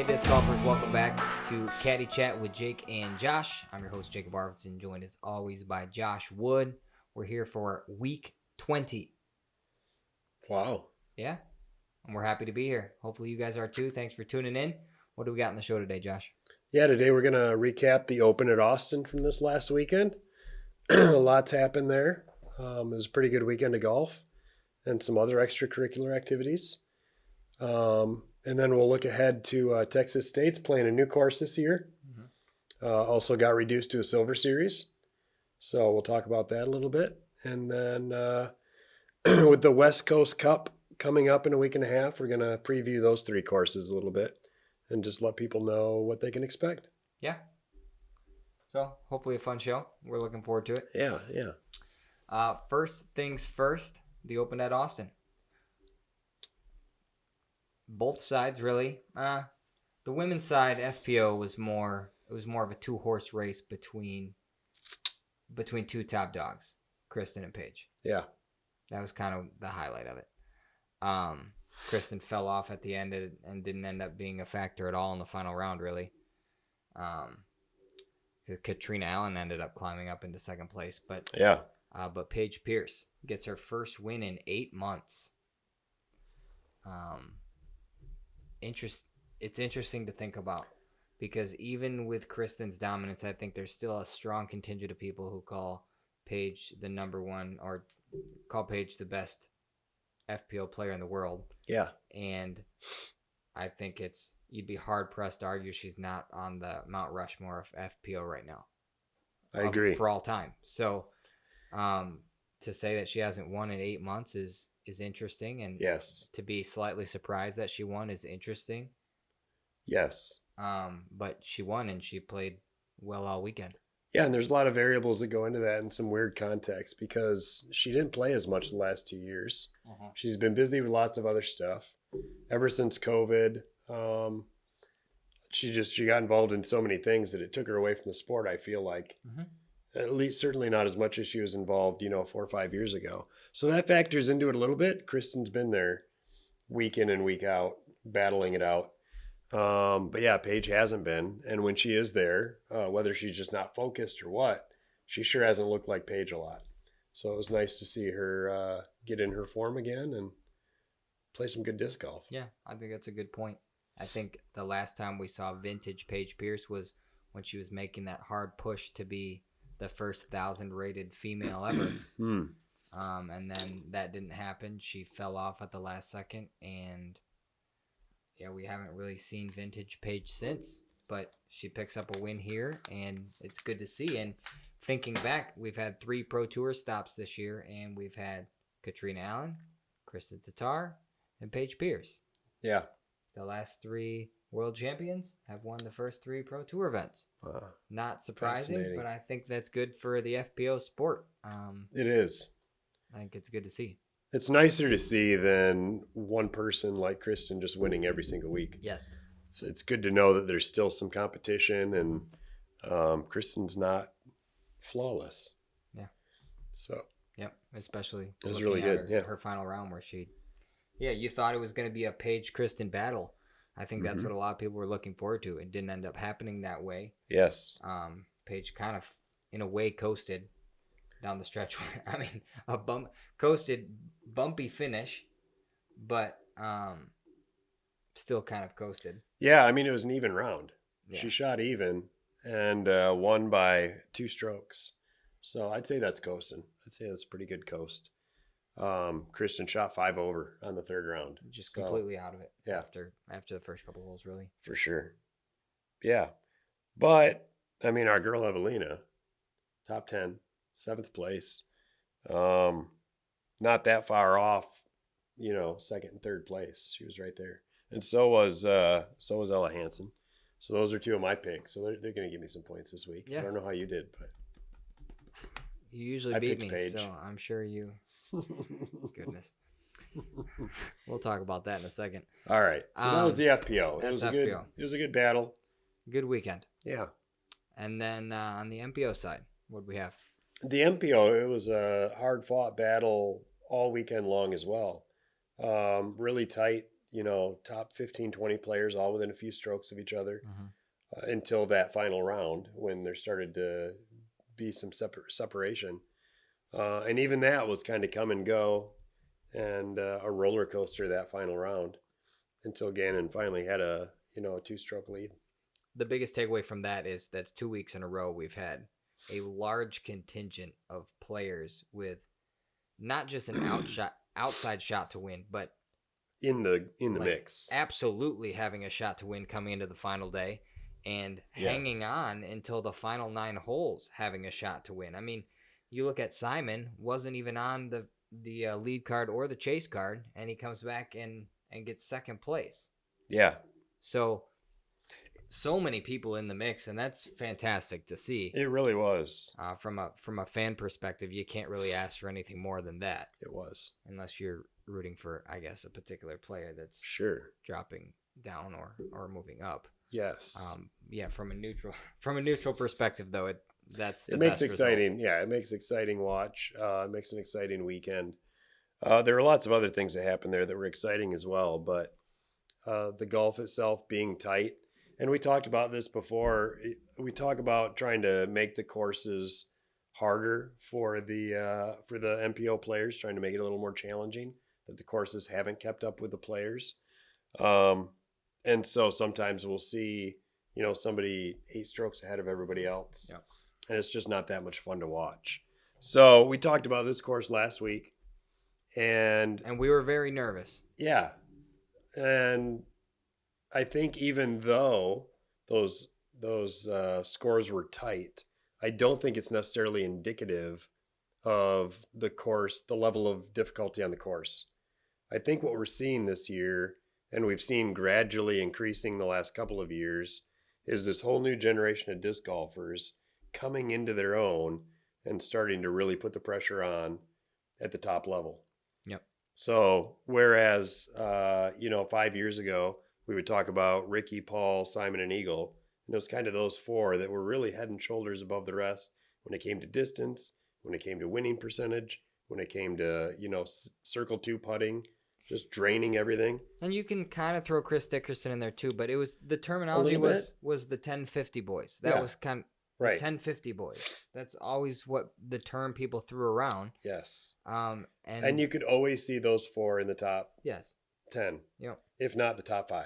disc golfers, welcome back to Caddy Chat with Jake and Josh. I'm your host, Jacob Arvidsson, joined as always by Josh Wood. We're here for week 20. Wow. Yeah, and we're happy to be here. Hopefully you guys are too. Thanks for tuning in. What do we got in the show today, Josh? Yeah, today we're going to recap the Open at Austin from this last weekend. A lot's happened there. It was a pretty good weekend of golf and some other extracurricular activities. And then we'll look ahead to Texas State's playing a new course this year. Also got reduced to a Silver Series. So we'll talk about that a little bit. And then with the West Coast Cup coming up in a week and a half, we're going to preview those three courses a little bit and just let people know what they can expect. Yeah. So hopefully a fun show. We're looking forward to it. Yeah. First things first, the Open at Austin. Both sides, really. The women's side, FPO, was more of a two-horse race between two top dogs, Kristen and Paige. Yeah. That was kind of the highlight of it. Kristen fell off at the end and didn't end up being a factor at all in the final round, really. Katrina Allen ended up climbing up into second place, but Paige Pierce gets her first win in 8 months. It's interesting to think about because even with Kristen's dominance, I think there's still a strong contingent of people who call Paige the number one or call Paige the best FPO player in the world. Yeah. And I think you'd be hard pressed to argue she's not on the Mount Rushmore of FPO right now. I agree. For all time. So to say that she hasn't won in 8 months is interesting, and yes, to be slightly surprised that she won is interesting. Yes. But she won and she played well all weekend. Yeah, and there's a lot of variables that go into that in some weird context because she didn't play as much the last 2 years. She's been busy with lots of other stuff. Ever since COVID, she got involved in so many things that it took her away from the sport, I feel like. At least certainly not as much as she was involved, 4 or 5 years ago. So that factors into it a little bit. Kristen's been there week in and week out, battling it out. But yeah, Paige hasn't been. And when she is there, whether she's just not focused or what, she sure hasn't looked like Paige a lot. So it was nice to see her get in her form again and play some good disc golf. Yeah, I think that's a good point. I think the last time we saw vintage Paige Pierce was when she was making that hard push to be the first 1,000 rated female ever. And then that didn't happen. She fell off at the last second, and yeah, we haven't really seen vintage Paige since, but she picks up a win here, and it's good to see. And thinking back, we've had 3 Pro Tour stops this year, and we've had Katrina Allen, Kristen Tatar, and Paige Pierce. Yeah. The last 3 world champions have won the first 3 Pro Tour events. Not surprising, but I think that's good for the FPO sport. It is. I think it's good to see. It's nicer to see than one person like Kristen just winning every single week. Yes. It's good to know that there's still some competition, and Kristen's not flawless. Yeah. So. Yep. Especially it was really good. Her final round where you thought it was going to be a Paige-Kristen battle. I think that's what a lot of people were looking forward to. It didn't end up happening that way. Yes. Paige kind of, in a way, coasted down the stretch. I mean, coasted, bumpy finish, but still kind of coasted. Yeah, I mean, it was an even round. Yeah. She shot even and won by 2 strokes. So I'd say that's coasting. I'd say that's a pretty good coast. Kristen shot 5 over on the 3rd round. Just completely out of it. Yeah. After the first couple holes, really. For sure. Yeah. But, I mean, our girl Evelina, top 10, 7th place. Not that far off, 2nd and 3rd place. She was right there. And so was Ella Hansen. So those are 2 of my picks. So they're going to give me some points this week. Yeah. I don't know how you did, but you usually I beat me, Paige. so I'm sure you. Goodness. We'll talk about that in a second. All right. So that was the FPO. That's It was a good battle. Good weekend. Yeah. And then on the MPO side, what do we have? The MPO, it was a hard-fought battle all weekend long as well. Really tight top 15, 20 players all within a few strokes of each other Mm-hmm. until that final round when there started to be some separation. And even that was kind of come and go and a roller coaster that final round until Gannon finally had a 2-stroke lead. The biggest takeaway from that is that's 2 weeks in a row we've had a large contingent of players with not just an outside shot to win, but in the mix. Absolutely having a shot to win coming into the final day and hanging on until the final 9 holes having a shot to win. I mean, you look at Simon, wasn't even on the lead card or the chase card, and he comes back and gets second place. Yeah. So many people in the mix, and that's fantastic to see. It really was. From a fan perspective, you can't really ask for anything more than that. It was. Unless you're rooting for, I guess, a particular player that's dropping down or moving up. Yes. From a neutral perspective, though, it makes exciting. Result. Yeah, it makes exciting watch. It makes an exciting weekend. There are lots of other things that happen there that were exciting as well, but the golf itself being tight. And we talked about this before. We talk about trying to make the courses harder for the MPO players, trying to make it a little more challenging, that the courses haven't kept up with the players. And so sometimes we'll see, somebody 8 strokes ahead of everybody else. Yeah. And it's just not that much fun to watch. So we talked about this course last week. And we were very nervous. Yeah. And I think even though those scores were tight, I don't think it's necessarily indicative of the course, the level of difficulty on the course. I think what we're seeing this year, and we've seen gradually increasing the last couple of years, is this whole new generation of disc golfers coming into their own and starting to really put the pressure on at the top level. Yep. So whereas, 5 years ago, we would talk about Ricky, Paul, Simon, and Eagle, and it was kind of those 4 that were really head and shoulders above the rest when it came to distance, when it came to winning percentage, when it came to, circle 2 putting, just draining everything. And you can kind of throw Chris Dickerson in there too, but it was the terminology was the 1050 boys. That was kind of right. 1050 boys. That's always what the term people threw around. Yes. And you could always see those 4 in the top. Yes. 10. Yeah. If not the top 5.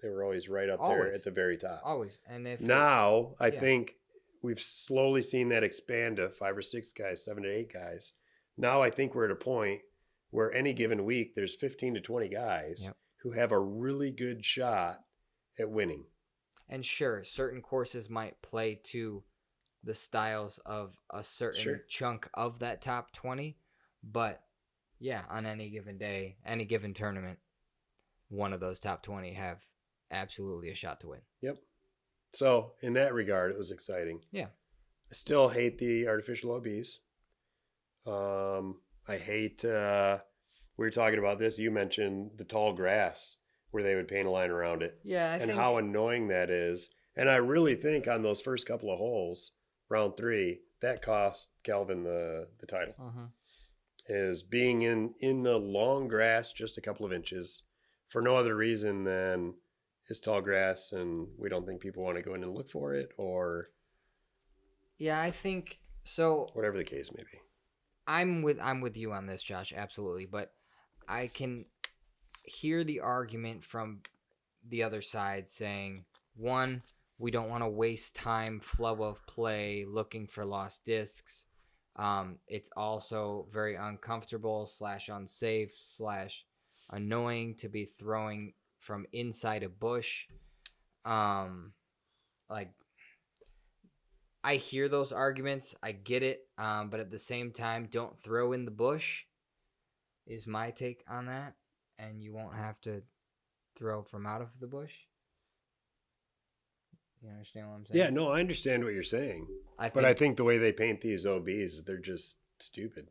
They were always right up there at the very top. Always. And if I think we've slowly seen that expand to 5 or 6 guys, 7 to 8 guys. Now I think we're at a point where any given week there's 15 to 20 guys who have a really good shot at winning. And sure, certain courses might play to the styles of a certain chunk of that top 20, but yeah, on any given day, any given tournament, one of those top 20 have absolutely a shot to win. Yep. So in that regard, it was exciting. Yeah. I still hate the artificial OBs. I hate, we were talking about this. You mentioned the tall grass where they would paint a line around it. Yeah. And how annoying that is. And I really think on those first couple of holes, round 3, that cost Calvin the title. Uh-huh. Is being in the long grass just a couple of inches for no other reason than it's tall grass and we don't think people want to go in and look for it, or I think so. Whatever the case may be. I'm with you on this, Josh, absolutely. But I can hear the argument from the other side saying, 1, we don't want to waste time, flow of play, looking for lost discs. It's also very uncomfortable / unsafe / annoying to be throwing from inside a bush. I hear those arguments. I get it. But at the same time, don't throw in the bush is my take on that. And you won't have to throw from out of the bush. You understand what I'm saying? Yeah, no, I understand what you're saying. I think the way they paint these OBs, they're just stupid.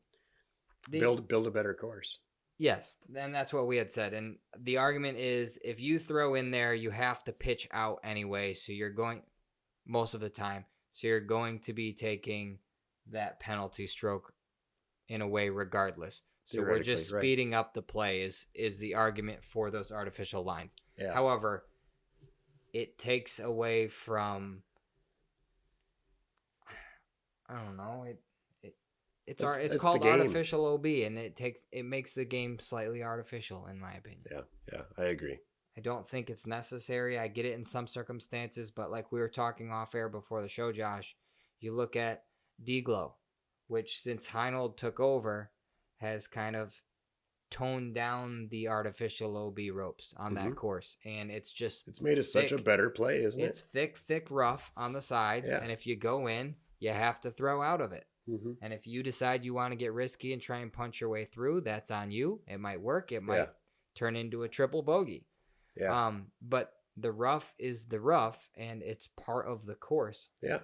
Build a better course. Yes, and that's what we had said. And the argument is if you throw in there, you have to pitch out anyway. So you're going most of the time. So you're going to be taking that penalty stroke in a way regardless. So we're just Theoretically, right. speeding up the play is the argument for those artificial lines. Yeah. However, it takes away from, I don't know, it's That's called the game. artificial OB, and it makes the game slightly artificial in my opinion. Yeah, I agree. I don't think it's necessary. I get it in some circumstances, but like we were talking off air before the show, Josh, you look at D-Glow, which since Heinold took over has kind of toned down the artificial OB ropes on that course, and it's made it such a better play, isn't it? It's thick rough on the sides, and if you go in, you have to throw out of it. And if you decide you want to get risky and try and punch your way through, that's on you. It might work. It might turn into a triple bogey. Yeah. But the rough is the rough, and it's part of the course. Yeah.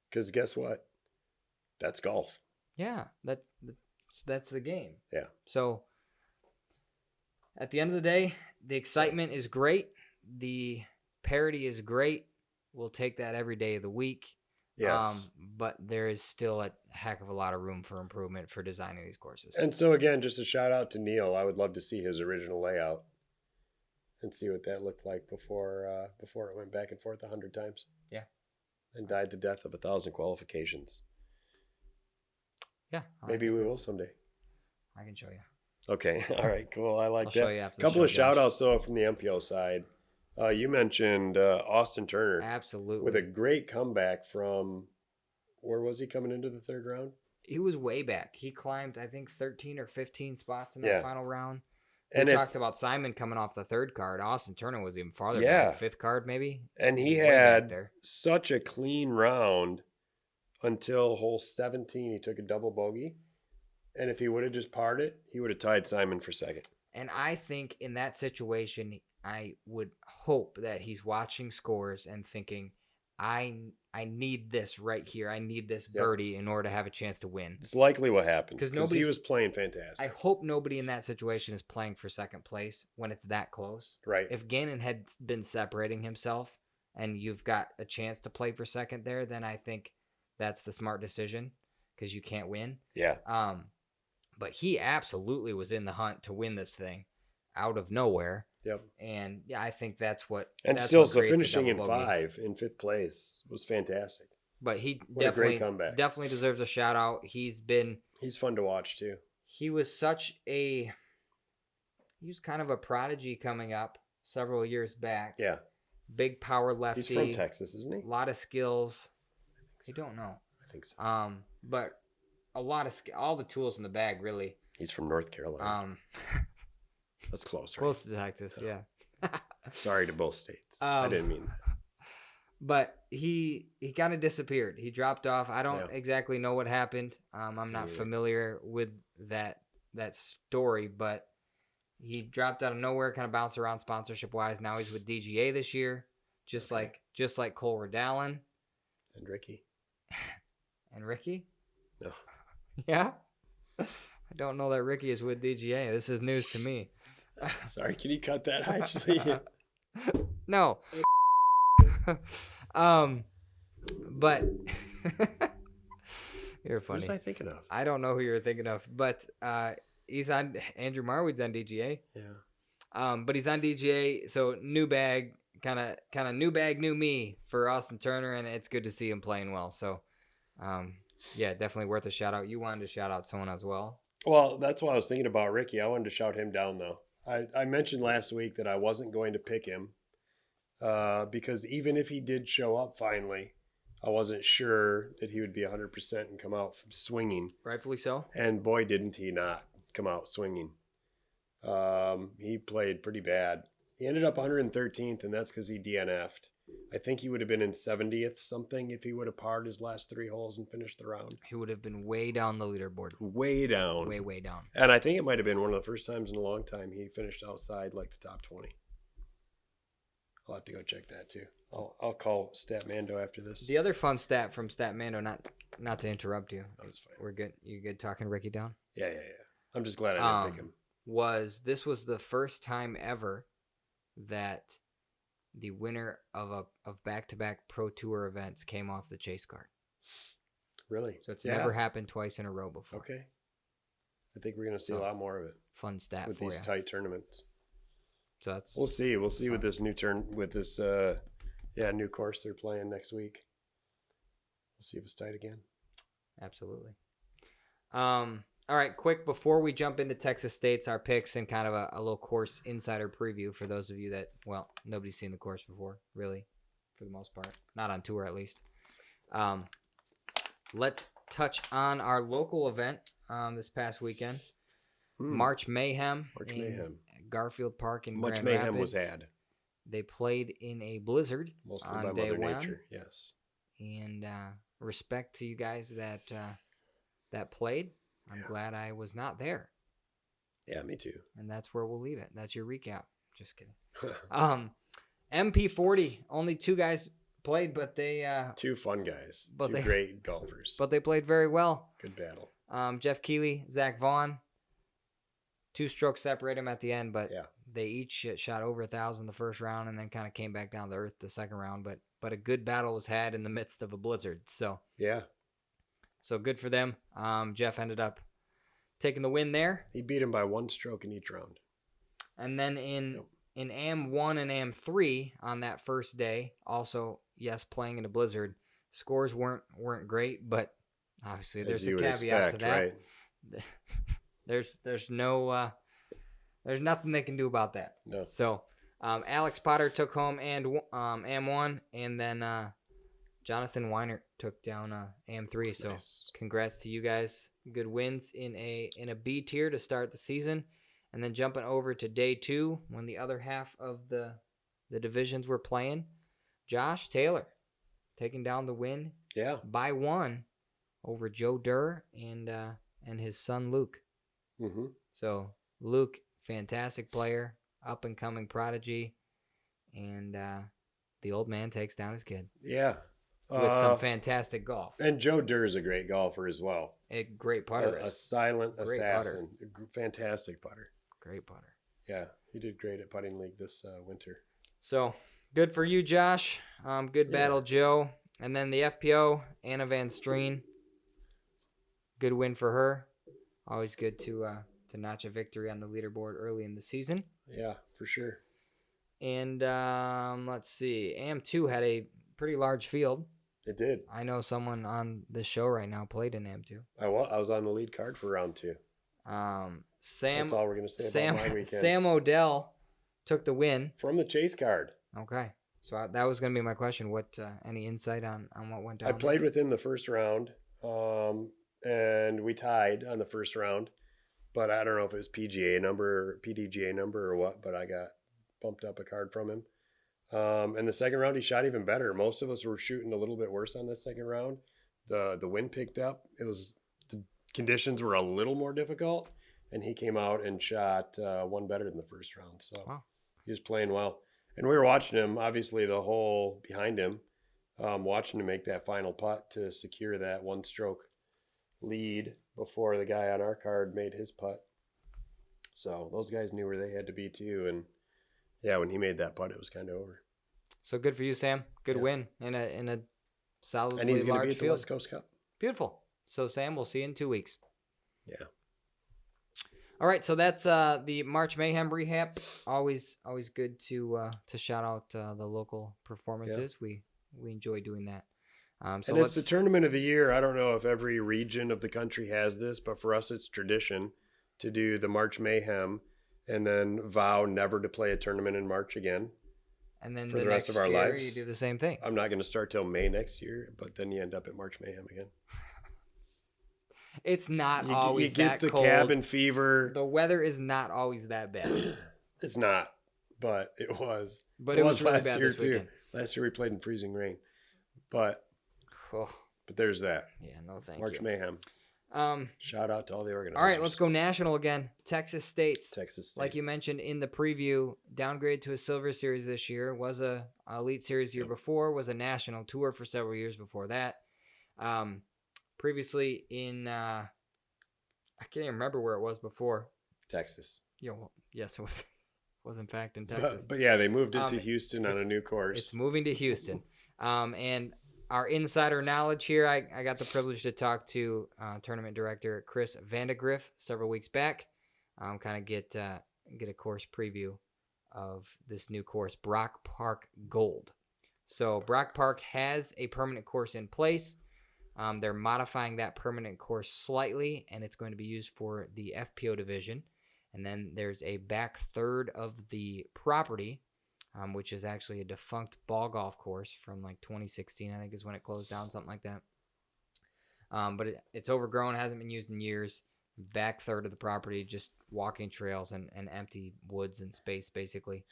Because guess what? That's golf. Yeah, that's the game. Yeah. So at the end of the day, the excitement is great. The parity is great. We'll take that every day of the week. Yes. But there is still a heck of a lot of room for improvement for designing these courses. And so again, just a shout out to Neil. I would love to see his original layout and see what that looked like before it went back and forth 100 times. Yeah. And died the death of 1,000 qualifications. Yeah. Maybe we will someday. I can show you. Okay. All right. Cool. I like I'll that. show you after A couple the of show, shout Josh. outs though from the MPO side. You mentioned Austin Turner. Absolutely. With a great comeback from, where was he coming into the third round? He was way back. He climbed, I think, 13 or 15 spots in that final round. And we talked about Simon coming off the third card. Austin Turner was even farther Yeah. back, fifth card maybe. And he Way back had there. such a clean round until hole 17. He took a double bogey. And if he would have just parred it, he would have tied Simon for second. And I think in that situation, I would hope that he's watching scores and thinking, I need this right here. I need this birdie in order to have a chance to win. It's likely what happened because he nobody's- was playing fantastic. I hope nobody in that situation is playing for second place when it's that close. Right. If Gannon had been separating himself and you've got a chance to play for second there, then I think that's the smart decision because you can't win. Yeah. But he absolutely was in the hunt to win this thing out of nowhere. Yep. And yeah, I think that's what. And that's still, what so creates a finishing in double bogey. in fifth place was fantastic. But he What a great comeback. definitely deserves a shout out. He's fun to watch too. He was he was kind of a prodigy coming up several years back. Yeah. Big power lefty. He's from Texas, isn't he? A lot of skills. I don't know. I think so. But a lot of all the tools in the bag, really. He's from North Carolina. That's close, right? Close to Texas, yeah. Sorry to both states. I didn't mean that. But he kind of disappeared. He dropped off. I don't exactly know what happened. I'm not familiar with that story, but he dropped out of nowhere, kind of bounced around sponsorship wise. Now he's with DGA this year, just like Cole Redallen and Ricky. And Ricky? No. Yeah. I don't know that Ricky is with DGA. This is news to me. Sorry, can you cut that? Actually, no. But you're funny. Who was I thinking of? I don't know who you're thinking of, but he's on Andrew Marwood's on DGA. Yeah. But he's on DGA, so new bag, kind of new bag, new me for Austin Turner, and it's good to see him playing well. So, yeah, definitely worth a shout out. You wanted to shout out someone as well. Well, that's why I was thinking about Ricky. I wanted to shout him down though. I mentioned last week that I wasn't going to pick him because even if he did show up finally, I wasn't sure that he would be 100% and come out from swinging. Rightfully so. And boy, didn't he not come out swinging. He played pretty bad. He ended up 113th, and that's because he DNF'd. I think he would have been in 70th something if he would have parred his last 3 holes and finished the round. He would have been way down the leaderboard. Way down. Way down. And I think it might have been one of the first times in a long time he finished outside like the top 20. I'll have to go check that too. I'll call Statmando after this. The other fun stat from Statmando, not to interrupt you. That was fine. We're good. You good talking Ricky down? Yeah. I'm just glad I didn't pick him. This was the first time ever that the winner of back-to-back Pro Tour events came off the chase card. Really? So it's never happened twice in a row before. Okay. I think we're going to see a lot more of it Fun stat with for these you. tight tournaments. So that's We'll see. We'll see with this new new course they're playing next week. We'll see if it's tight again. absolutely. All right, quick before we jump into Texas State's our picks and kind of a little course insider preview for those of you that nobody's seen the course before, really, for the most part, not on tour at least. Let's touch on our local event this past weekend, March Mayhem. Garfield Park in Much Grand mayhem Rapids. was had. They played in a blizzard Mostly on by day Mother one. Nature. Yes. And respect to you guys that played. I'm glad I was not there. Yeah, me too. And that's where we'll leave it. That's your recap. Just kidding. MP40, only 2 guys played, but they 2 fun guys. But 2 great golfers. But they played very well. Good battle. Jeff Keeley, Zach Vaughn. 2 strokes separate them at the end, but they each shot over 1,000 the first round and then kind of came back down to earth the second round. But a good battle was had in the midst of a blizzard. So So good for them. Jeff ended up taking the win there. He beat him by 1 stroke in each round. And then in AM1 and AM3 on that first day, also, playing in a blizzard, scores weren't great, but obviously there's a caveat to that. Right? There's nothing they can do about that. No. So Alex Potter took home and AM1, and then Jonathan Weinert took down AM3. So Congrats to you guys. Good wins in a B tier to start the season. And then jumping over to day 2 when the other half of the divisions were playing, Josh Taylor taking down the win by 1 over Joe Durr and his son Luke. Mm-hmm. So Luke, fantastic player, up and coming prodigy, and the old man takes down his kid. Yeah. With some fantastic golf. And Joe Durr is a great golfer as well. A great putter. A silent great assassin. Putter. Fantastic putter. Great putter. Yeah, he did great at putting league this winter. So, good for you, Josh. Good battle, Joe. And then the FPO, Anna Van Streen. Good win for her. Always good to notch a victory on the leaderboard early in the season. Yeah, for sure. And let's see. AM2 had a pretty large field. It did. I know someone on this show right now played in AM2. I was on the lead card for round 2. That's all we're going to say about my weekend. Sam Odell took the win. From the chase card. Okay. So that was going to be my question. What any insight on what went down? I played with him the first round, and we tied on the first round. But I don't know if it was PDGA number or what, but I got bumped up a card from him. And the second round, he shot even better. Most of us were shooting a little bit worse on the second round. The wind picked up. The conditions were a little more difficult, and he came out and shot 1 better than the first round. So He was playing well. And we were watching him, obviously, the hole behind him, watching him make that final putt to secure that 1-stroke lead before the guy on our card made his putt. So those guys knew where they had to be too. And when he made that putt, it was kind of over. So good for you, Sam. Good win in a solidly large field. And he's going to be at the West Coast Cup. Beautiful. So Sam, we'll see you in 2 weeks. Yeah. All right, so that's the March Mayhem rehab. Always good to shout out the local performances. We enjoy doing that. So it's the tournament of the year. I don't know if every region of the country has this, but for us, it's tradition to do the March Mayhem and then vow never to play a tournament in March again. And then for the rest of our lives, you do the same thing. I'm not going to start till May next year, but then you end up at March Mayhem again. It's not always that cold. You get the cabin fever. The weather is not always that bad. It's not, but it was. But it was really bad this too. weekend. Last year we played in freezing rain, but there's that. Yeah, no thank March you. Mayhem. Shout out to all the organizers. All right, let's go national again. Texas State's. Texas State's. Like you mentioned in the preview, downgrade to a Silver Series this year. Was a Elite Series the year before. Was a national tour for several years before that. Previously in, I can't even remember where it was before. Texas. Yeah, well, yes, it was in fact in Texas. But yeah, they moved it to Houston on a new course. It's moving to Houston. And our insider knowledge here, I got the privilege to talk to tournament director Chris Vandagriff several weeks back. Kind of get a course preview of this new course, Brock Park Gold. So Brock Park has a permanent course in place. They're modifying that permanent course slightly, and it's going to be used for the FPO division. And then there's a back third of the property, which is actually a defunct ball golf course from like 2016, I think is when it closed down, something like that. But it's overgrown, hasn't been used in years. Back third of the property, just walking trails and empty woods and space, basically.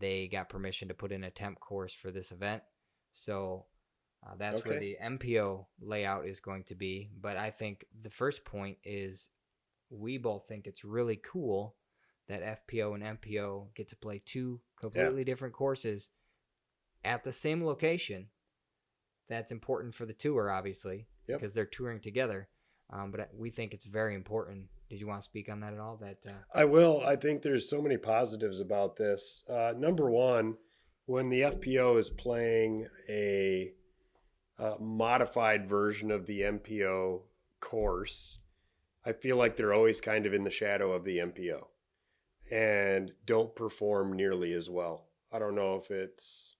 They got permission to put in a temp course for this event. So that's where the MPO layout is going to be. But I think the first point is we both think it's really cool that FPO and MPO get to play two completely different courses at the same location. That's important for the tour, obviously, because they're touring together. But we think it's very important. Did you want to speak on that at all? I will. I think there's so many positives about this. Number one, when the FPO is playing a modified version of the MPO course, I feel like they're always kind of in the shadow of the MPO and don't perform nearly as well. I don't know if it's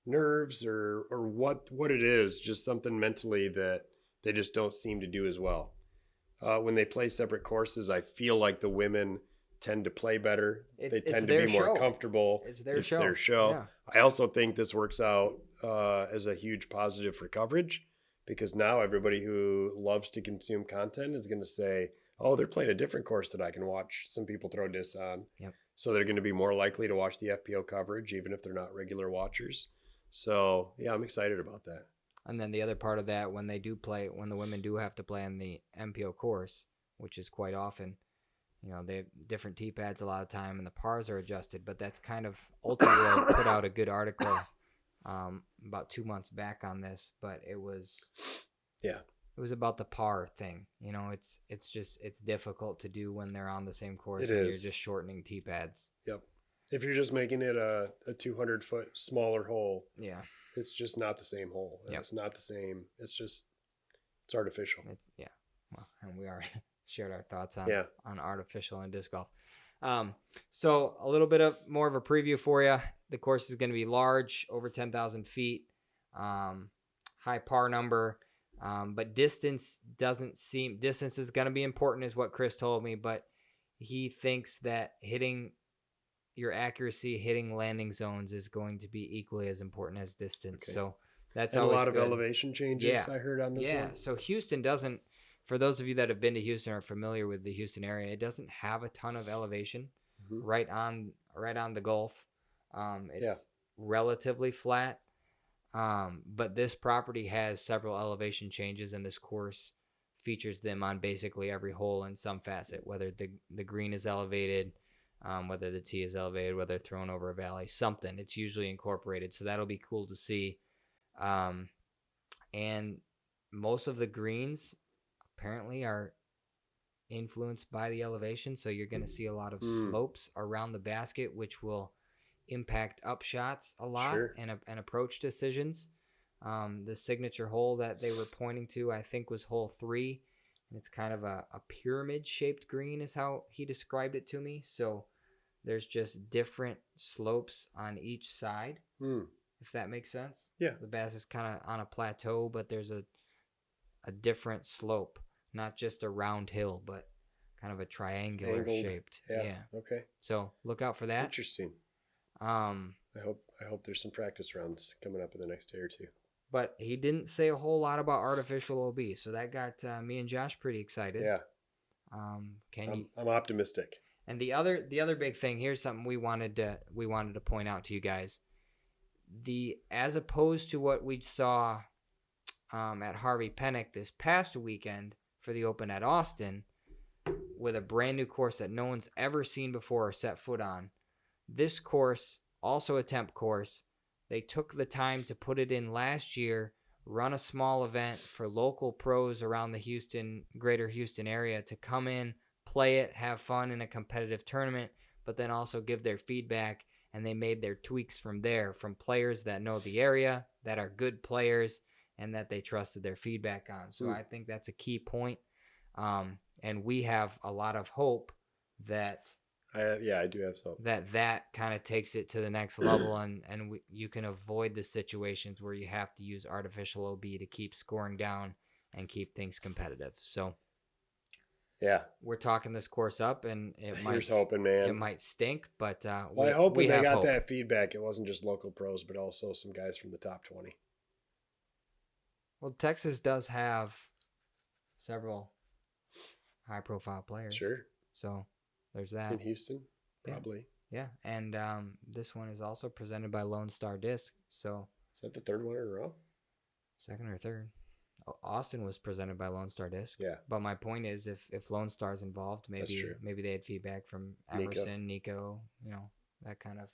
nerves or what it is, just something mentally that they just don't seem to do as well. When they play separate courses, I feel like the women tend to play better. They tend to be more comfortable. It's their show. Yeah. I also think this works out as a huge positive for coverage, because now everybody who loves to consume content is going to say, oh, they're playing a different course that I can watch some people throw disc on. Yep. So they're going to be more likely to watch the FPO coverage, even if they're not regular watchers. So, yeah, I'm excited about that. And then the other part of that, when the women do have to play on the MPO course, which is quite often, they have different tee pads a lot of time, and the pars are adjusted. But that's kind of ultimately put out a good article about 2 months back on this. But it was about the par thing. It's difficult to do when they're on the same course and you're just shortening tee pads. Yep. If you're just making it a 200-foot smaller hole, it's just not the same hole. And it's not the same. It's artificial. Well, and we already shared our thoughts on artificial and disc golf. So a little bit more of a preview for you. The course is going to be large, over 10,000 feet, high par number, but distance is going to be important, is what Chris told me, but he thinks that hitting your accuracy, hitting landing zones is going to be equally as important as distance. Okay. So that's always a lot of elevation changes I heard on this one. Yeah, so Houston doesn't, for those of you that have been to Houston or are familiar with the Houston area, it doesn't have a ton of elevation right on the Gulf. It's relatively flat. But this property has several elevation changes, and this course features them on basically every hole in some facet, whether the green is elevated, whether the tee is elevated, whether thrown over a valley, something. It's usually incorporated, so that'll be cool to see. And most of the greens apparently are influenced by the elevation, so you're going to see a lot of slopes around the basket, which will impact up shots a lot and approach decisions. The signature hole that they were pointing to, I think, was hole 3. And it's kind of a pyramid-shaped green is how he described it to me. So there's just different slopes on each side, if that makes sense. Yeah. The bass is kind of on a plateau, but there's a different slope, not just a round hill, but kind of a triangular shaped. Yeah. Okay. So look out for that. Interesting. I hope there's some practice rounds coming up in the next day or two. But he didn't say a whole lot about artificial OB, so that got me and Josh pretty excited. Yeah. I'm optimistic. And the other big thing, here's something we wanted to point out to you guys. As opposed to what we saw at Harvey Penick this past weekend for the Open at Austin, with a brand new course that no one's ever seen before or set foot on. This course, also a temp course, they took the time to put it in last year, run a small event for local pros around the greater Houston area to come in, play it, have fun in a competitive tournament, but then also give their feedback, and they made their tweaks from there, from players that know the area, that are good players and that they trusted their feedback on. So I think that's a key point. And we have a lot of hope that I do have some. that kind of takes it to the next level, and you can avoid the situations where you have to use artificial OB to keep scoring down and keep things competitive. So yeah, we're talking this course up, and here's hoping, man. It might stink, but I hope when they got that feedback, it wasn't just local pros, but also some guys from the top 20. Well, Texas does have several high-profile players. Sure. So there's that. In Houston, probably. Yeah, and this one is also presented by Lone Star Disc. So is that the third one in a row? Second or third. Austin was presented by Lone Star Disc. Yeah. But my point is, if Lone Star's involved, maybe they had feedback from Emerson, Nico, that kind of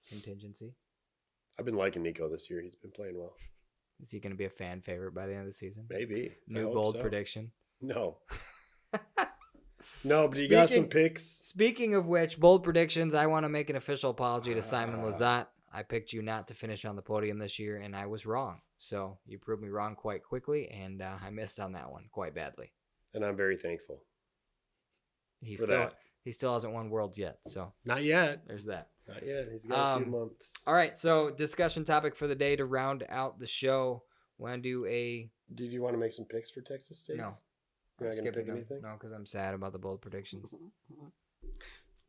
contingency. I've been liking Nico this year. He's been playing well. Is he going to be a fan favorite by the end of the season? Maybe. New bold prediction? No. No, but you got some picks. Speaking of which, bold predictions, I want to make an official apology to Simon Lizotte. I picked you not to finish on the podium this year, and I was wrong. So you proved me wrong quite quickly, and I missed on that one quite badly. And I'm very thankful. He still hasn't won Worlds yet, so not yet. There's that. Not yet. He's got a few months. All right, so discussion topic for the day to round out the show. Want to do a? Did you want to make some picks for Texas State? No. You're not going to pick anything? No, because I'm sad about the bold predictions.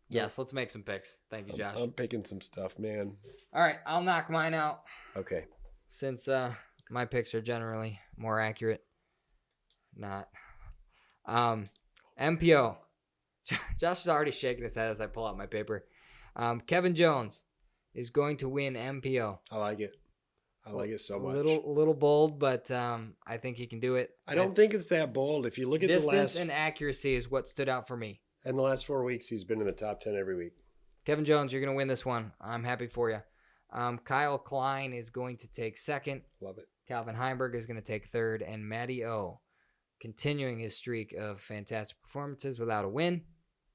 Yes, let's make some picks. Thank you, Josh. I'm picking some stuff, man. All right, I'll knock mine out. Okay. Since my picks are generally more accurate. Not. MPO. Josh is already shaking his head as I pull out my paper. Kevin Jones is going to win MPO. I like it. I like it so much. Little bold, but I think he can do it. I don't think it's that bold. If you look at the last... Distance and accuracy is what stood out for me. In the last 4 weeks, he's been in the top 10 every week. Kevin Jones, you're going to win this one. I'm happy for you. Kyle Klein is going to take second. Love it. Calvin Heimberg is going to take third. And Matty O, continuing his streak of fantastic performances without a win,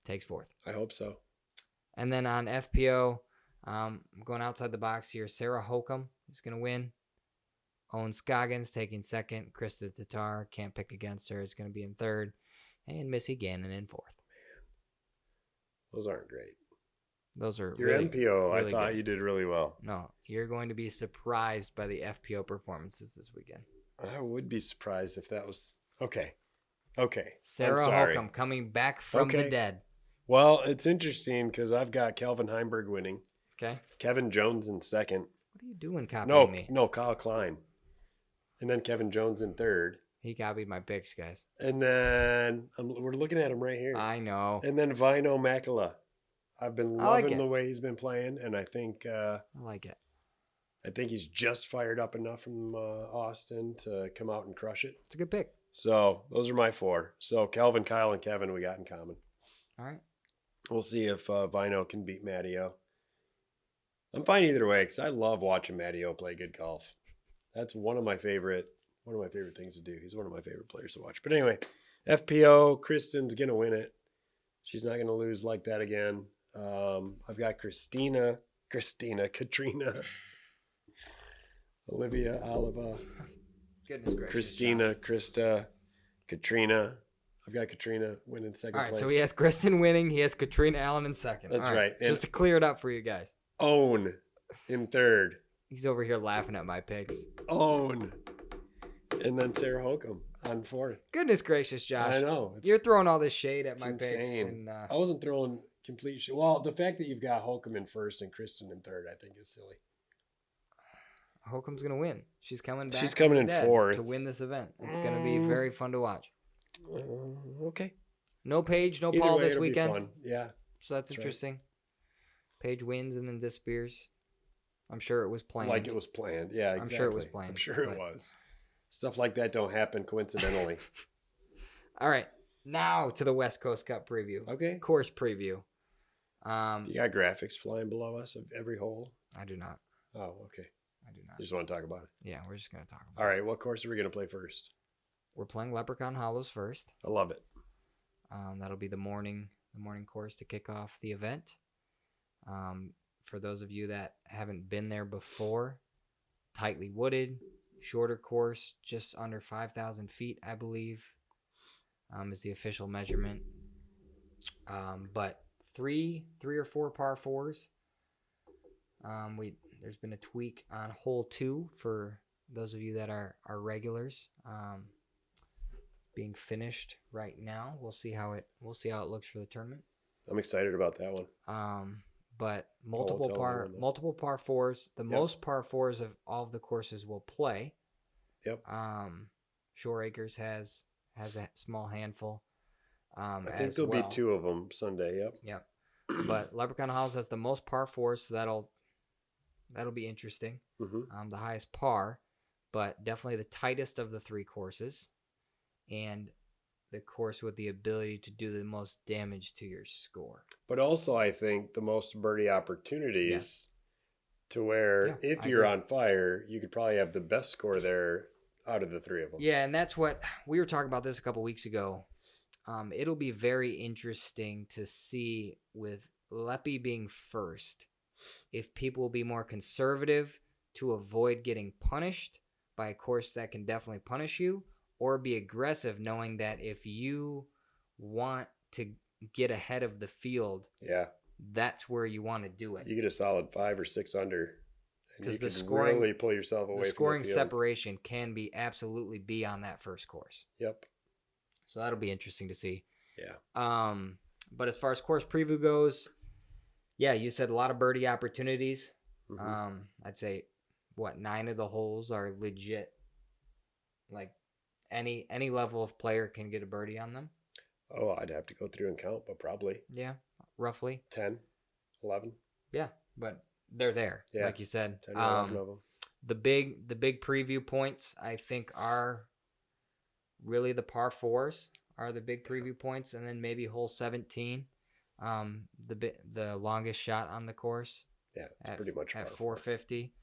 takes fourth. I hope so. And then on FPO, I'm going outside the box here. Sarah Holcomb is going to win. Owen Scoggins taking second. Krista Tatar, can't pick against her, is going to be in third. And Missy Gannon in fourth. Man, those aren't great. Those are your really, MPO. really I thought good. you did really well. No, you're going to be surprised by the FPO performances this weekend. I would be surprised if that was okay. Sarah Holcomb coming back from the dead. Well, it's interesting because I've got Calvin Heimberg winning. Okay. Kevin Jones in second. What are you doing copying me? No, Kyle Klein. And then Kevin Jones in third. He copied my picks, guys. And then we're looking at him right here. I know. And then Vino Makala. I've been loving the way he's been playing, and I think I like it. I think he's just fired up enough from Austin to come out and crush it. It's a good pick. So those are my four. So Calvin, Kyle, and Kevin we got in common. All right. We'll see if Vino can beat Matteo. I'm fine either way because I love watching Matteo play good golf. That's one of my favorite things to do. He's one of my favorite players to watch. But anyway, FPO, Kristen's gonna win it. She's not gonna lose like that again. I've got Katrina, Olivia, Oliva, goodness gracious, Christina, Krista, Katrina. I've got Katrina winning second place. All right, so he has Kristen winning. He has Katrina Allen in second. That's right. Just to clear it up for you guys. Own in third. He's over here laughing at my picks. Own. And then Sarah Holcomb on fourth. Goodness gracious, Josh. I know. You're throwing all this shade at my insane. picks. And, I wasn't throwing complete shit. Well, the fact that you've got Holcomb in first and Kristen in third, I think is silly. Holcomb's going to win. She's coming back. She's coming in fourth. To win this event. It's going to be very fun to watch. Okay. No Paige, no Either Paul way, this it'll be weekend. fun. Yeah. So that's interesting. Right. Paige wins and then disappears. I'm sure it was planned. Like it was planned. Yeah, exactly. I'm sure it was planned. I'm sure it was. Stuff like that don't happen coincidentally. All right. Now to the West Coast Cup preview. Okay. Course preview. You got graphics flying below us of every hole? I do not. Oh, okay. I do not. You just want to talk about it? Yeah, we're just going to talk about it. All right. What course are we going to play first? We're playing Leprechaun Hollows first. I love it. That'll be the morning course to kick off the event. For those of you that haven't been there before, tightly wooded, shorter course, just under 5,000 feet, I believe, is the official measurement. But three or four par fours. There's been a tweak on hole 2 for those of you that are regulars. Being finished right now. We'll see how it looks for the tournament. I'm excited about that one. But multiple par fours. The most par fours of all of the courses will play. Yep. Shore Acres has a small handful. I think there'll be 2 of them Sunday. Yep. But Leprechaun Hollows has the most par fours, so that'll be interesting. Mm-hmm. The highest par, but definitely the tightest of the 3 courses, and the course with the ability to do the most damage to your score. But also, I think the most birdie opportunities, to where if you're on fire, you could probably have the best score there out of the 3 of them. Yeah, and that's what we were talking about this a couple weeks ago. It'll be very interesting to see with Leppy being first, if people will be more conservative to avoid getting punished by a course that can definitely punish you, or be aggressive knowing that if you want to get ahead of the field, that's where you want to do it. You get a solid 5 or 6 under, because the scoring really pull yourself away. The scoring separation can be absolutely be on that first course. Yep. So that'll be interesting to see. Yeah. But as far as course preview goes, yeah, you said a lot of birdie opportunities. Mm-hmm. I'd say 9 of the holes are legit. Like any level of player can get a birdie on them. Oh, I'd have to go through and count, but probably. Yeah, roughly 10, 11. Yeah, but they're there, like you said. 10 or 11 of them. The big preview points, I think, are really the par fours are the big preview points, and then maybe hole 17, the longest shot on the course. Yeah, it's pretty much at 450.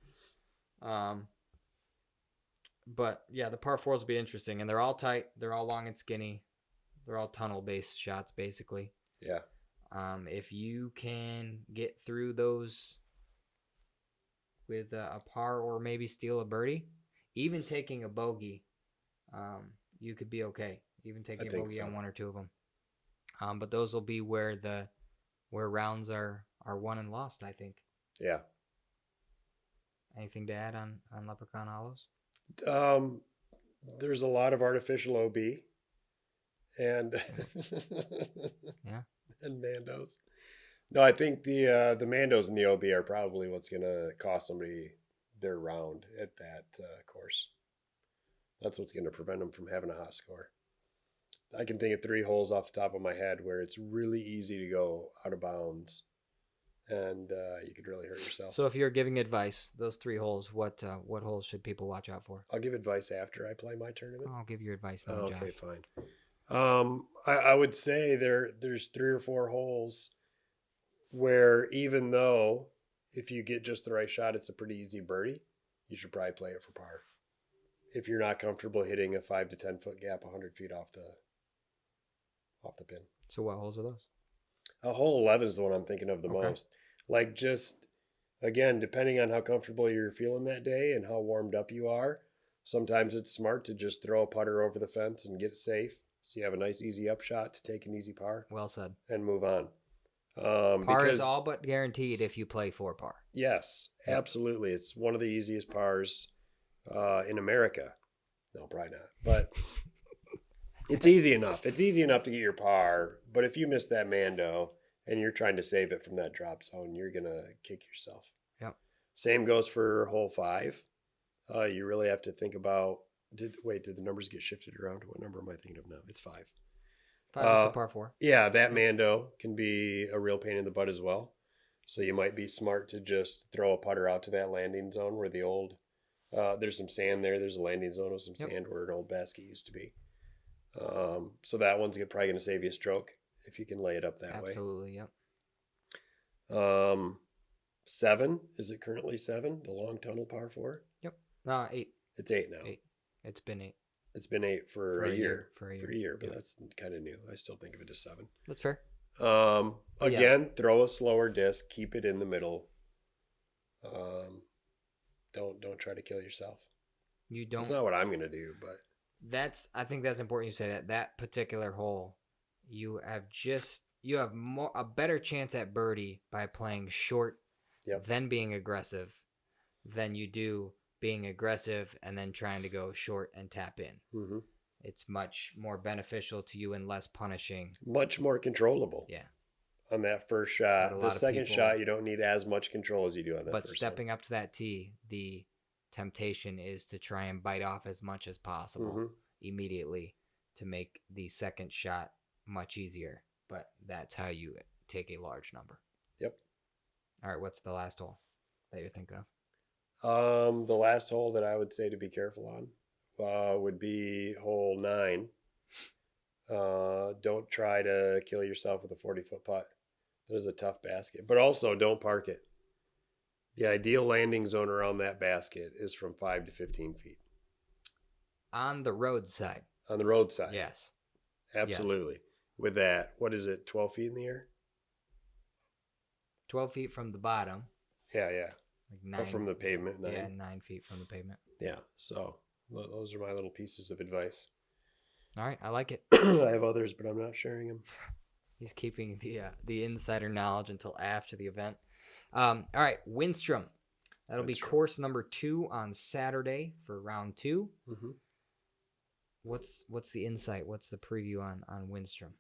But yeah, the par fours will be interesting, and they're all tight. They're all long and skinny. They're all tunnel based shots, basically. Yeah. If you can get through those with a par or maybe steal a birdie, even taking a bogey, you could be okay. Even taking a bogey on 1 or 2 of them. But those will be where rounds are won and lost, I think. Yeah. Anything to add on Leprechaun Hollows? There's a lot of artificial OB and and Mandos. No, I think the Mandos and the OB are probably what's going to cost somebody their round at that course. That's what's going to prevent them from having a hot score. I can think of 3 holes off the top of my head where it's really easy to go out of bounds, and you could really hurt yourself. So if you're giving advice, those 3 holes, what holes should people watch out for? I'll give advice after I play my tournament. I'll give your advice now, Josh. Okay, fine. I would say there's 3 or 4 holes where, even though if you get just the right shot, it's a pretty easy birdie, you should probably play it for par. If you're not comfortable hitting a 5 to 10 foot gap 100 feet off the pin. So what holes are those? Hole 11 is the one I'm thinking of the most. Like, just, again, depending on how comfortable you're feeling that day and how warmed up you are, sometimes it's smart to just throw a putter over the fence and get it safe. So you have a nice easy upshot to take an easy par. Well said. And move on. Par is all but guaranteed if you play 4 par. Yes, absolutely. It's one of the easiest pars in America. No, probably not. But it's easy enough. It's easy enough to get your par. But if you miss that Mando and you're trying to save it from that drop zone, you're going to kick yourself. Yep. Same goes for hole 5. You really have to think about, did the numbers get shifted around? What number am I thinking of now? It's 5. 5 is the par 4. Yeah, that Mando can be a real pain in the butt as well. So you might be smart to just throw a putter out to that landing zone where the old, there's some sand there. There's a landing zone with some sand where an old basket used to be. So that one's probably going to save you a stroke if you can lay it up that way. Absolutely, yep. 7, is it currently 7? The long tunnel par 4? Yep. No, 8. It's 8 now. 8. It's been 8. It's been 8 for a year. For a year, but that's kind of new. I still think of it as 7. That's fair. Again, throw a slower disc. Keep it in the middle. don't try to kill yourself. You don't. That's not what I'm gonna do, but I think that's important you say that. That particular hole, you have a better chance at birdie by playing short than being aggressive than you do being aggressive and then trying to go short and tap in. Mm-hmm. It's much more beneficial to you and less punishing. Much more controllable. Yeah. On that first shot. The second shot, you don't need as much control as you do on that but first stepping up to that tee, the temptation is to try and bite off as much as possible immediately to make the second shot much easier. But that's how you take a large number. Yep. All right, what's the last hole that you're thinking of? The last hole that I would say to be careful on would be hole 9. Don't try to kill yourself with a 40-foot putt. That is a tough basket. But also, don't park it. The ideal landing zone around that basket is from 5 to 15 feet. On the roadside. On the roadside. Yes. Absolutely. Yes. With that, what is it, 12 feet in the air? 12 feet from the bottom. Yeah. Like 9. Or from the pavement. 9. Yeah, 9 feet from the pavement. Yeah, so those are my little pieces of advice. All right, I like it. I have others, but I'm not sharing them. He's keeping the insider knowledge until after the event. All right, Windstrom. That'll be course number 2 on Saturday for round 2. Mm-hmm. What's the insight? What's the preview on Windstrom?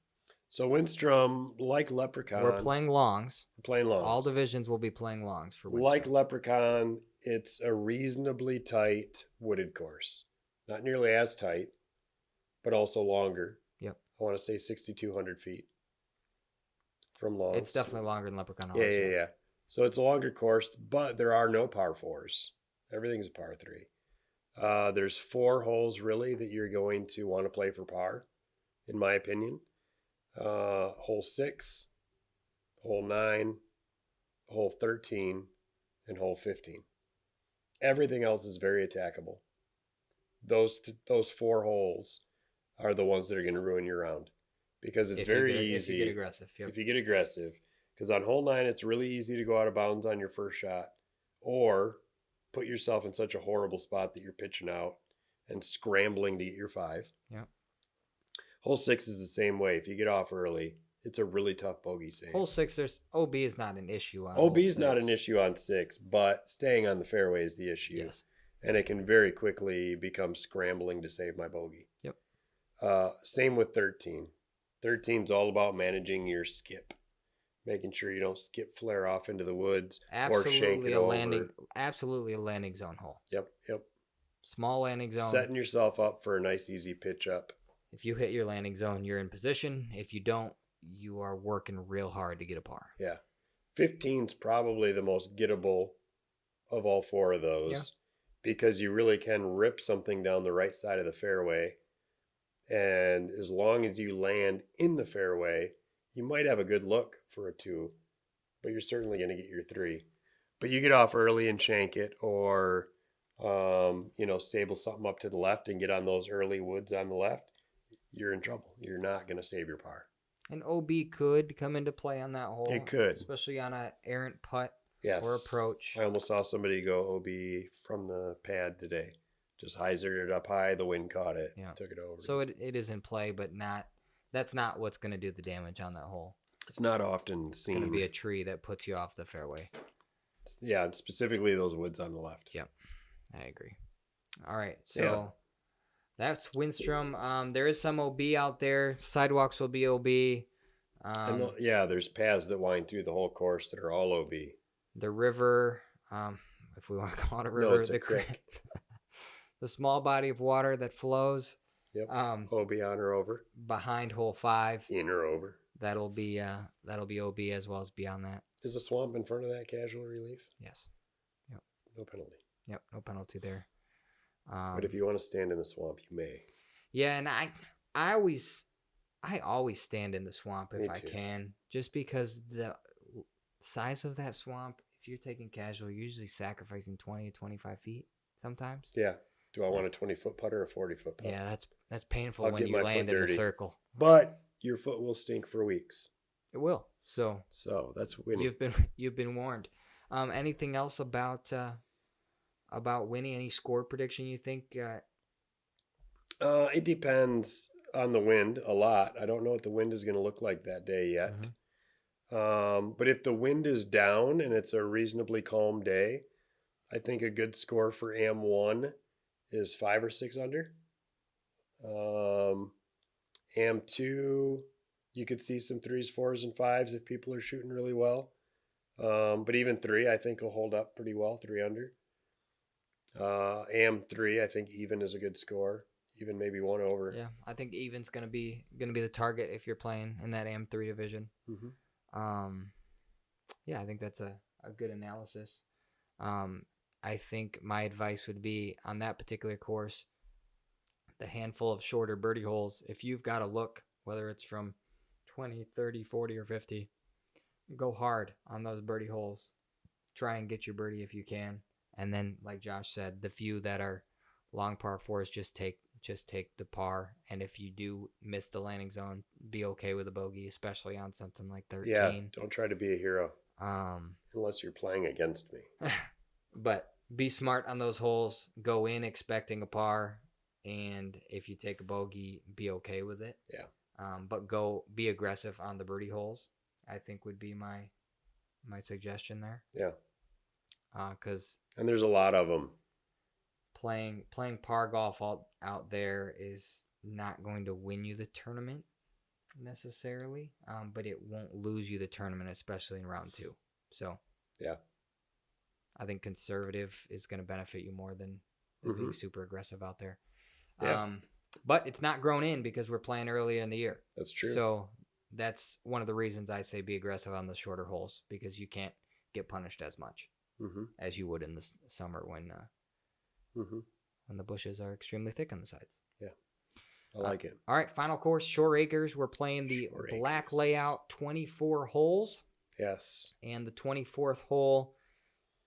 So Windstrom, like Leprechaun, we're playing longs. All All divisions will be playing longs for Windstrom. Like Leprechaun, it's a reasonably tight wooded course. Not nearly as tight, but also longer. Yep. I want to say 6,200 feet from longs. It's definitely longer than Leprechaun. Yeah. So it's a longer course, but there are no par 4s. Everything's a par 3. There's 4 holes really that you're going to want to play for par, in my opinion. Hole 6, hole 9, hole 13, and hole 15. Everything else is very attackable. Those 4 holes are the ones that are going to ruin your round because it's very easy. If you get aggressive. Yep. If you get aggressive. Because on hole 9, it's really easy to go out of bounds on your first shot or put yourself in such a horrible spot that you're pitching out and scrambling to get your 5. Yeah. Hole 6 is the same way. If you get off early, it's a really tough bogey save. Hole 6, there's OB is not an issue on. OB is not an issue on 6, but staying on the fairway is the issue. Yes. And it can very quickly become scrambling to save my bogey. Yep. Same with 13. 13 is all about managing your skip, making sure you don't skip flare off into the woods or shank it over. Absolutely a landing zone hole. Yep. Small landing zone. Setting yourself up for a nice easy pitch up. If you hit your landing zone, you're in position. If you don't, you are working real hard to get a par. Yeah. 15's probably the most gettable of all 4 of those because you really can rip something down the right side of the fairway. And as long as you land in the fairway, you might have a good look for a 2, but you're certainly going to get your 3. But you get off early and shank it or, stable something up to the left and get on those early woods on the left, you're in trouble. You're not going to save your par. And OB could come into play on that hole. It could. Especially on an errant putt or approach. I almost saw somebody go OB from the pad today. Just hyzered it up high. The wind caught it. Yeah. Took it over. So it is in play, but that's not what's going to do the damage on that hole. It's not often seen. It's going to be a tree that puts you off the fairway. Yeah, and specifically those woods on the left. Yep. I agree. All right. So that's Windstrom. There is some OB out there. Sidewalks will be OB. There's paths that wind through the whole course that are all OB. The river, if we want to call it a river. No, it's a creek. The small body of water that flows. Yep. OB on or over. Behind hole 5. In or over. That'll be OB as well as beyond that. Is the swamp in front of that casual relief? Yes. Yep. No penalty. Yep. No penalty there. But if you want to stand in the swamp, you may. Yeah, and I always stand in the swamp if I can, just because the size of that swamp. If you're taking casual, you're usually sacrificing 20 to 25 feet sometimes. Yeah. Do I want a 20-foot putt or a 40-foot putt? Yeah, that's painful when you land in the circle. But your foot will stink for weeks. It will. So that's winning. You've been warned. Anything else about about winning? Any score prediction you think? It depends on the wind a lot. I don't know what the wind is going to look like that day yet. But if the wind is down and it's a reasonably calm day, I think a good score for AM1 is 5 or 6 under. AM2, you could see some 3s, 4s, and 5s if people are shooting really well. But even 3, I think will hold up pretty well, 3 under. AM3, I think even is a good score. Even maybe 1 over. Yeah, I think even's gonna be the target if you're playing in that AM3 division. Yeah, I think that's a good analysis. I think my advice would be on that particular course, the handful of shorter birdie holes. If you've got to look, whether it's from 20, 30, 40, or 50, go hard on those birdie holes. Try and get your birdie if you can. And then, like Josh said, the few that are long par fours, just take the par. And if you do miss the landing zone, be okay with a bogey, especially on something like 13. Yeah, don't try to be a hero. Unless you're playing against me. But be smart on those holes. Go in expecting a par. And if you take a bogey, be okay with it. Yeah. But go be aggressive on the birdie holes, I think would be my suggestion there. Yeah. And there's a lot of them. Playing par golf out there is not going to win you the tournament necessarily, but it won't lose you the tournament, especially in round 2. So yeah, I think conservative is going to benefit you more than being super aggressive out there. Yeah. But it's not grown in because we're playing earlier in the year. That's true. So that's one of the reasons I say be aggressive on the shorter holes, because you can't get punished as much as you would in the summer when the bushes are extremely thick on the sides. Yeah, I like it. All right, final course, Shore Acres. We're playing the black layout, 24 holes. Yes. And the 24th hole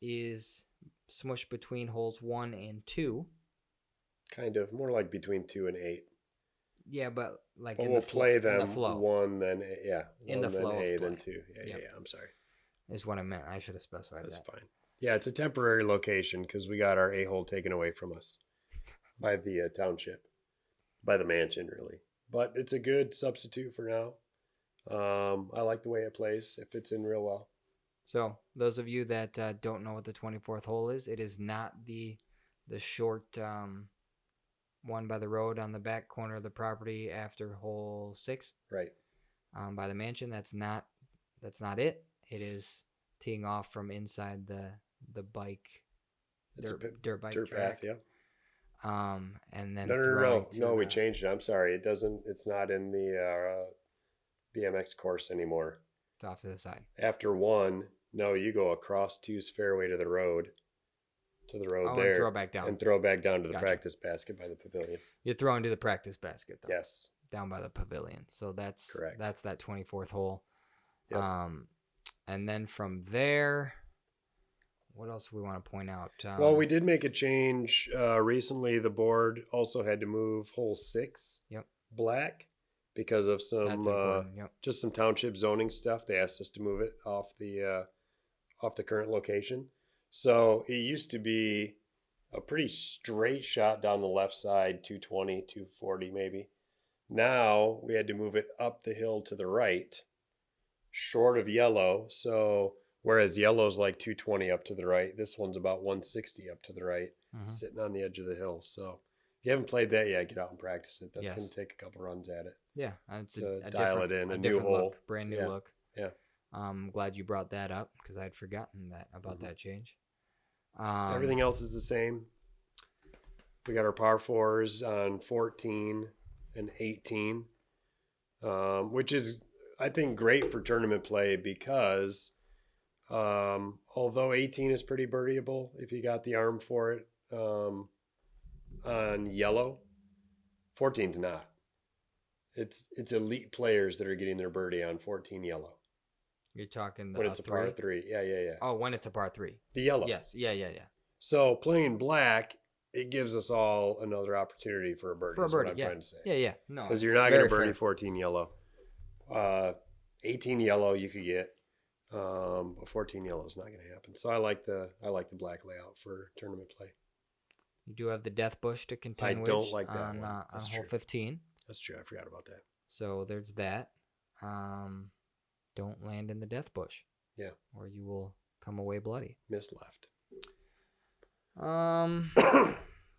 is smushed between holes 1 and 2. Kind of, more like between 2 and 8. Yeah, but like we'll play them in the flow. 1, then 8. Yeah, in the flow, 8, then 2. Yeah, I'm sorry. Is what I meant. I should have specified that. That's fine. Yeah, it's a temporary location because we got our A-hole taken away from us by the township, by the mansion, really. But it's a good substitute for now. I like the way it plays. It fits in real well. So those of you that don't know what the 24th hole is, it is not the short one by the road on the back corner of the property after hole 6. Right. By the mansion. That's not it. It is teeing off from inside the bike, dirt bike dirt track. path. Yeah. And then no, we changed it. I'm sorry. It's not in the BMX course anymore. It's off to the side. After 1, no, you go across 2's fairway to the road there. And throw back down. And throw back down to the practice basket by the pavilion. You're throwing to the practice basket, though. Yes. Down by the pavilion. So that's correct. That's that 24th hole. Yep. And then from there, what else do we want to point out? Well, we did make a change recently. The board also had to move hole 6 black because of some just some township zoning stuff. They asked us to move it off the current location. So it used to be a pretty straight shot down the left side, 220, 240 maybe. Now we had to move it up the hill to the right, short of yellow. So whereas yellow's like 220 up to the right, this one's about 160 up to the right, sitting on the edge of the hill. So if you haven't played that yet, get out and practice it. That's going to take a couple runs at it. Yeah, it's dial it in, a new hole, look, brand new look. Yeah. I'm glad you brought that up because I had forgotten about that change. Everything else is the same. We got our par 4s on 14 and 18, which is, I think, great for tournament play because although 18 is pretty birdieable if you got the arm for it on yellow, 14's not. It's elite players that are getting their birdie on 14 yellow. You're talking when it's a par 3. Yeah. Oh, when it's a par 3. The yellow. Yes. Yeah. So playing black, it gives us all another opportunity for a birdie. For a birdie, is what I'm trying to say. Yeah. No, because you're not going to birdie 14 yellow. 18 yellow you could get. A 14 yellow is not going to happen. So I like the black layout for tournament play. You do have the Death Bush to contend with. I don't like that on, one. On hole 15. That's true. I forgot about that. So there's that. Don't land in the Death Bush. Yeah. Or you will come away bloody. Miss left.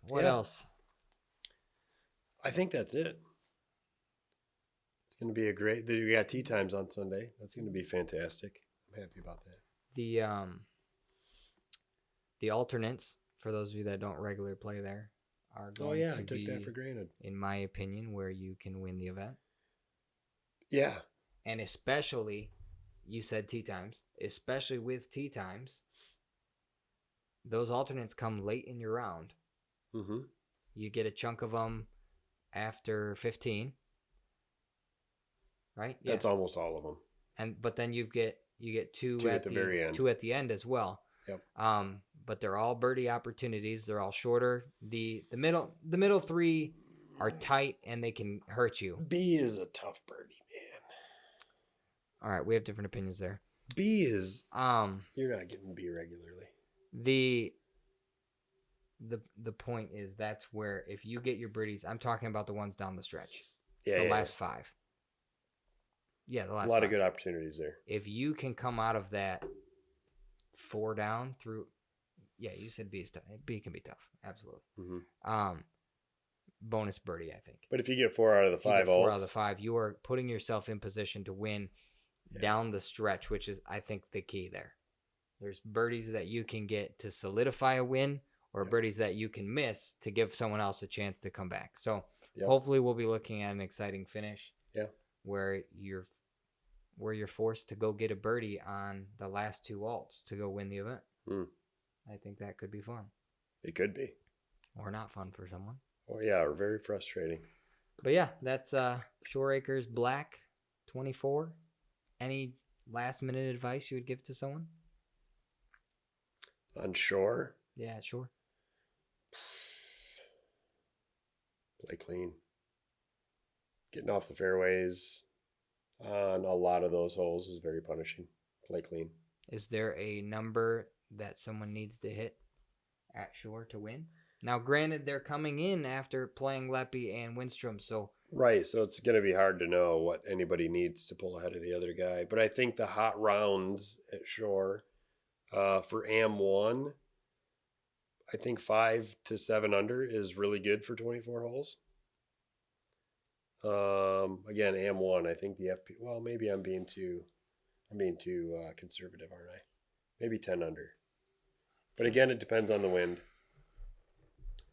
What else? I think that's it. It's going to be a great. We got tee times on Sunday. That's going to be fantastic. I'm happy about that. The alternates, for those of you that don't regularly play there, are going to I took that for granted. In my opinion, where you can win the event. Yeah. And especially, you said tee times, especially with tee times, those alternates come late in your round. Mm-hmm. You get a chunk of them after 15, right? Yeah. That's almost all of them. But then you get two at the very end. Two at the end as well. Yep. But they're all birdie opportunities. They're all shorter. The middle three are tight and they can hurt you. B is a tough birdie, man. All right, we have different opinions there. B is you're not getting B regularly. The point is that's where if you get your birdies, I'm talking about the ones down the stretch. Yeah. The last five. Yeah, the last a lot five. of good opportunities there. If you can come out of that 4 down through, yeah, you said B is tough. B can be tough, absolutely. Mm-hmm. Bonus birdie, I think. But if you get 4 out of the 5, 4 out of the 5, you are putting yourself in position to win down the stretch, which is, I think, the key there. There's birdies that you can get to solidify a win, or birdies that you can miss to give someone else a chance to come back. So hopefully we'll be looking at an exciting finish. Yeah. Where you're forced to go get a birdie on the last 2 alts to go win the event. I think that could be fun. It could be. Or not fun for someone. Oh yeah, or very frustrating. But yeah, that's Shore Acres Black 24. Any last minute advice you would give to someone? On shore? Yeah, sure. Play clean. Getting off the fairways on a lot of those holes is very punishing. Play clean. Is there a number that someone needs to hit at shore to win? Now, granted, they're coming in after playing Leppy and Windstrom, so... Right, so it's going to be hard to know what anybody needs to pull ahead of the other guy. But I think the hot rounds at shore for AM1, I think 5 to 7 under is really good for 24 holes. Again, AM1, I think the FP... Well, maybe I'm being too conservative, aren't I? Maybe 10 under. But again, it depends on the wind.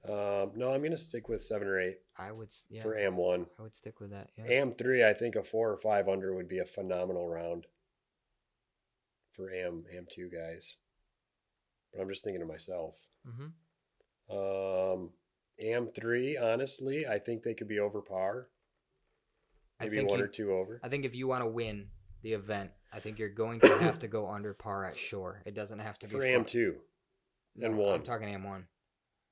No, I'm going to stick with 7 or 8. I would, yeah. For AM1. I would stick with that, yeah. AM3, I think a 4 or 5 under would be a phenomenal round for AM2 guys. But I'm just thinking to myself. Mm-hmm. AM3, honestly, I think they could be over par. Maybe 1 or 2 over. I think if you want to win the event, I think you're going to have to go under par at shore. It doesn't have to be for AM2 and 1. I'm talking AM1.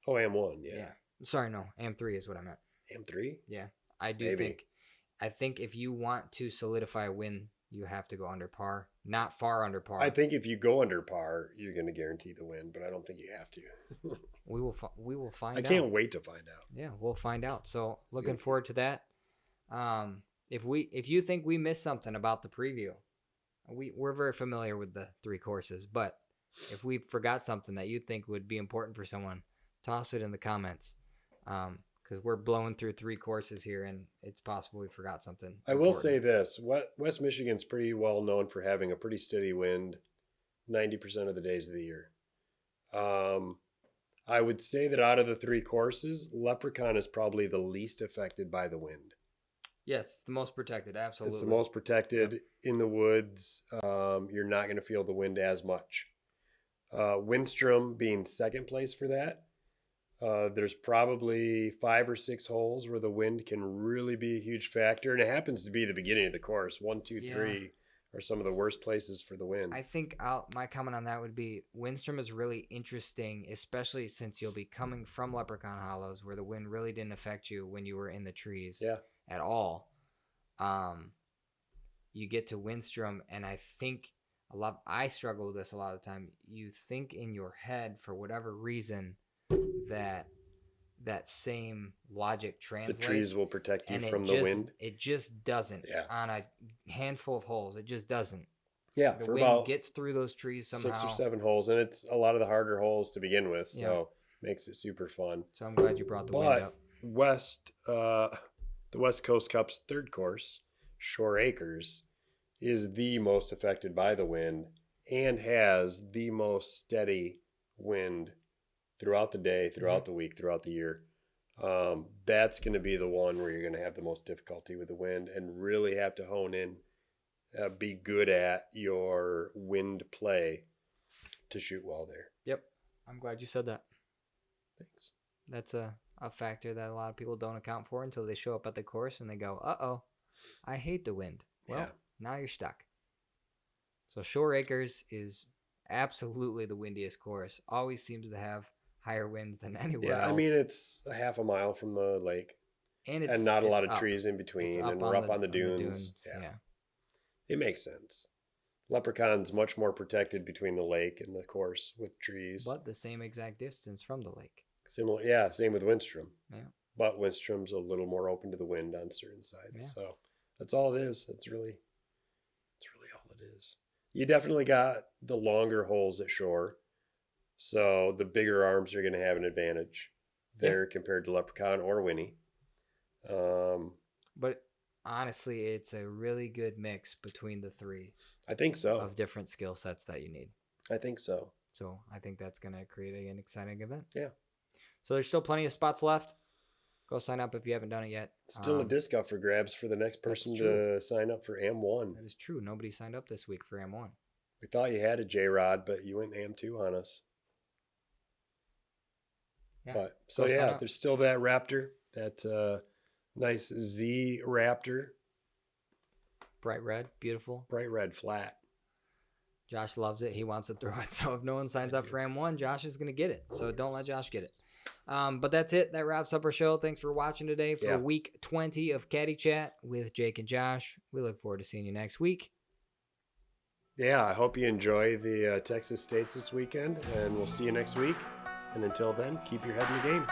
Oh, AM1, yeah. Sorry, no. AM3 is what I meant. AM3? Yeah. I think if you want to solidify a win, you have to go under par. Not far under par. I think if you go under par, you're going to guarantee the win, but I don't think you have to. We will find out. I can't wait to find out. Yeah, we'll find out. So looking forward to that. If you think we missed something about the preview, we're very familiar with the 3 courses, but if we forgot something that you think would be important for someone, toss it in the comments, because we're blowing through 3 courses here, and it's possible we forgot something. I will say this: West Michigan's pretty well known for having a pretty steady wind 90% of the days of the year. I would say that out of the 3 courses, Leprechaun is probably the least affected by the wind. Yes, it's the most protected, absolutely. It's the most protected in the woods. You're not going to feel the wind as much. Windstrom being second place for that. There's probably 5 or 6 holes where the wind can really be a huge factor, and it happens to be the beginning of the course. 1, 2, 3 are some of the worst places for the wind. I think my comment on that would be Windstrom is really interesting, especially since you'll be coming from Leprechaun Hollows, where the wind really didn't affect you when you were in the trees at all. You get to Windstrom, and I think I struggle with this a lot of the time. You think in your head for whatever reason that same logic The translates. trees will protect you and from the wind. It just doesn't. Yeah. On a handful of holes, it just doesn't. Yeah, The for wind about gets through those trees somehow. 6 or 7 holes, and it's a lot of the harder holes to begin with, so makes it super fun. So I'm glad you brought the wind up. The West Coast Cup's third course, Shore Acres, is the most affected by the wind and has the most steady wind throughout the day, throughout the week, throughout the year. That's going to be the one where you're going to have the most difficulty with the wind and really have to hone in, be good at your wind play to shoot well there. Yep. I'm glad you said that. Thanks. That's a factor that a lot of people don't account for until they show up at the course and they go, uh-oh, I hate the wind. Well, now you're stuck. So Shore Acres is absolutely the windiest course. Always seems to have higher winds than anywhere else. I mean, it's a half a mile from the lake and not a lot of trees in between, and we're up on the dunes. Yeah. It makes sense. Leprechaun's much more protected between the lake and the course with trees. But the same exact distance from the lake. Similar, yeah, same with Windstrom. Yeah. But Windstrom's a little more open to the wind on certain sides. Yeah. So that's all it is. It's really all it is. You definitely got the longer holes at Shore. So the bigger arms are going to have an advantage there compared to Leprechaun or Winnie. But honestly, it's a really good mix between the three. I think so. Of different skill sets that you need. I think so. So I think that's going to create an exciting event. Yeah. So there's still plenty of spots left. Go sign up if you haven't done it yet. Still a disc up for grabs for the next person to sign up for AM1. That is true. Nobody signed up this week for AM1. We thought you had a J-Rod, but you went AM2 on us. Yeah. But so there's still that Raptor, that nice Z Raptor. Bright red, beautiful. Bright red flat. Josh loves it. He wants to throw it. So if no one signs up for AM1, Josh is going to get it. So don't let Josh get it. But that's it. That wraps up our show. Thanks for watching today for week 20 of Caddy Chat with Jake and Josh. We look forward to seeing you next week. Yeah, I hope you enjoy the Texas States this weekend, and we'll see you next week. And until then, keep your head in the game.